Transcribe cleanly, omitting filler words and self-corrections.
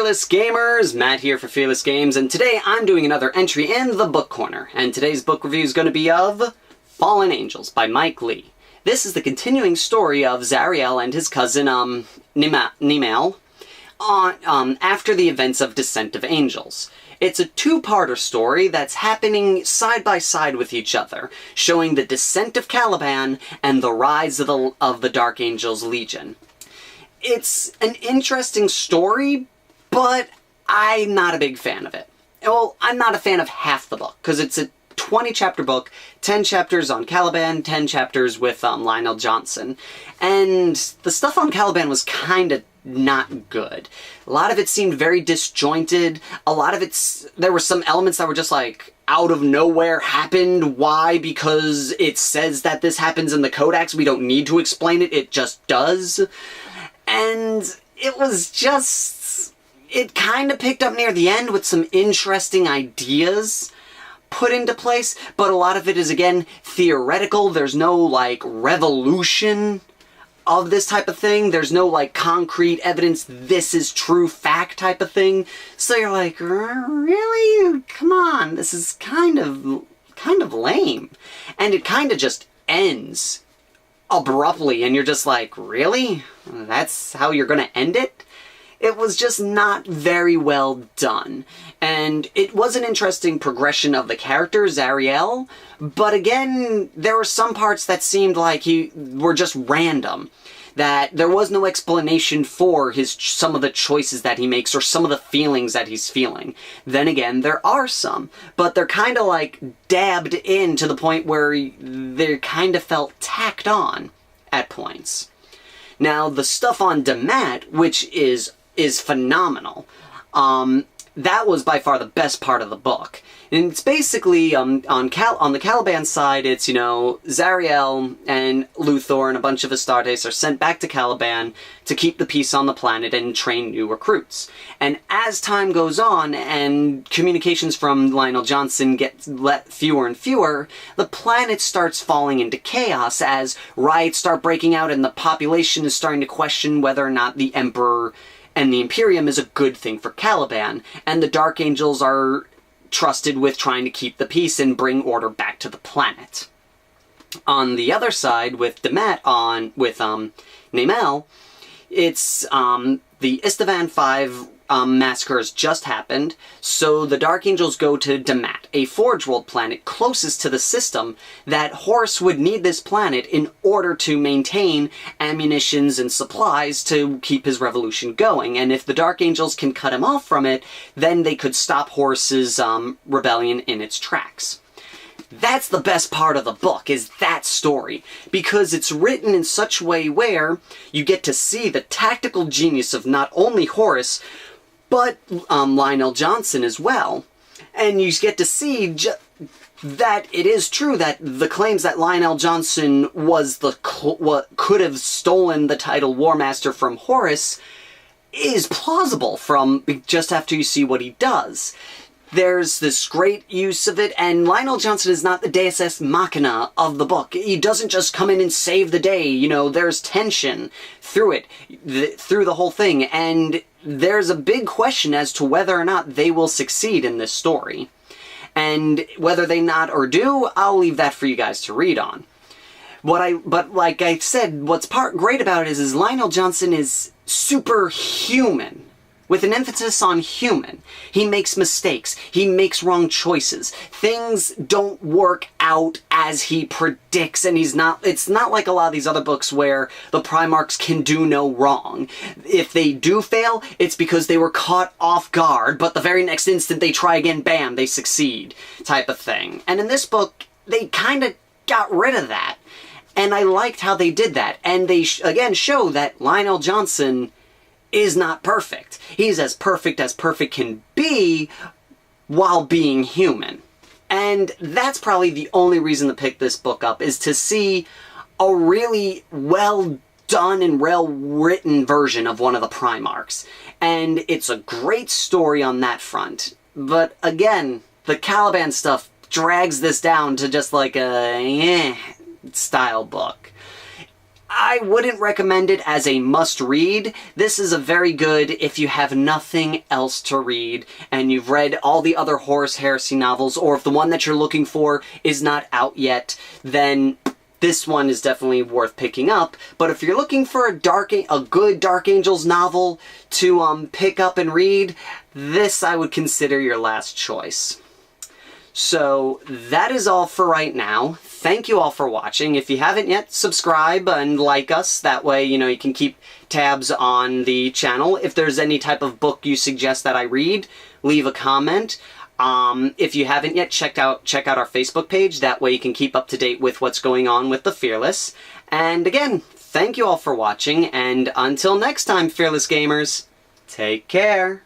Fearless Gamers! Matt here for Fearless Games, and today I'm doing another entry in the Book Corner, and today's book review is going to be of Fallen Angels by Mike Lee. This is the continuing story of Zariel and his cousin, Nimel, after the events of Descent of Angels. It's a two-parter story that's happening side by side with each other, showing the descent of Caliban and the rise of the Dark Angels Legion. It's an interesting story, but I'm not a big fan of it. Well, I'm not a fan of half the book, because it's a 20-chapter book, 10 chapters on Caliban, 10 chapters with Lionel Johnson. And the stuff on Caliban was kind of not good. A lot of it seemed very disjointed. A lot of there were some elements that were just like, out of nowhere happened. Why? Because it says that this happens in the Codex. We don't need to explain it. It just does. And it was just... it kind of picked up near the end with some interesting ideas put into place, but a lot of it is, again, theoretical. There's no, like, revolution of this type of thing. There's no, like, concrete evidence, this is true fact type of thing. So you're like, really? Come on, this is kind of lame. And it kind of just ends abruptly, and you're just like, really? That's how you're gonna end it? It was just not very well done. And it was an interesting progression of the character, Zariel, but again, there were some parts that seemed like were just random. That there was no explanation for some of the choices that he makes or some of the feelings that he's feeling. Then again, there are some, but they're kind of like dabbed in to the point where they kind of felt tacked on at points. Now, the stuff on Demat, which is phenomenal, that was by far the best part of the book. And it's basically, on the Caliban side, it's, you know, Zariel and Luthor and a bunch of Astartes are sent back to Caliban to keep the peace on the planet and train new recruits. And as time goes on and communications from Lionel Johnson get fewer and fewer, the planet starts falling into chaos as riots start breaking out and the population is starting to question whether or not the Emperor and the Imperium is a good thing for Caliban, and the Dark Angels are trusted with trying to keep the peace and bring order back to the planet. On the other side, with Demat with Nimel, it's the Istavan 5 massacres just happened, so the Dark Angels go to Demat, a Forge World planet closest to the system that Horus would need this planet in order to maintain ammunitions and supplies to keep his revolution going, and if the Dark Angels can cut him off from it, then they could stop Horus's rebellion in its tracks. That's the best part of the book, is that story, because it's written in such a way where you get to see the tactical genius of not only Horus, but Lionel Johnson as well. And you get to see that it is true that the claims that Lionel Johnson was what could have stolen the title War Master from Horus is plausible from just after you see what he does. There's this great use of it, and Lionel Johnson is not the Deus Ex Machina of the book. He doesn't just come in and save the day, you know, there's tension through it, through the whole thing, and there's a big question as to whether or not they will succeed in this story. And whether they not or do, I'll leave that for you guys to read on. But like I said, what's great about it is Lionel Johnson is superhuman. With an emphasis on human. He makes mistakes. He makes wrong choices. Things don't work out as he predicts, and it's not like a lot of these other books where the Primarchs can do no wrong. If they do fail, it's because they were caught off guard, but the very next instant they try again, bam, they succeed, type of thing. And in this book, they kind of got rid of that. And I liked how they did that. And they, again, show that Lionel Johnson is not perfect. He's as perfect can be while being human. And that's probably the only reason to pick this book up, is to see a really well done and well written version of one of the Primarchs. And it's a great story on that front. But again, the Caliban stuff drags this down to just like a style book. I wouldn't recommend it as a must-read. This is a very good if you have nothing else to read and you've read all the other Horus Heresy novels, or if the one that you're looking for is not out yet, then this one is definitely worth picking up. But if you're looking for a good Dark Angels novel to pick up and read, this I would consider your last choice. So that is all for right now. Thank you all for watching. If you haven't yet, subscribe and like us. That way, you can keep tabs on the channel. If there's any type of book you suggest that I read, leave a comment. If you haven't yet, check out our Facebook page. That way you can keep up to date with what's going on with the Fearless. And again, thank you all for watching, and until next time, Fearless Gamers, take care.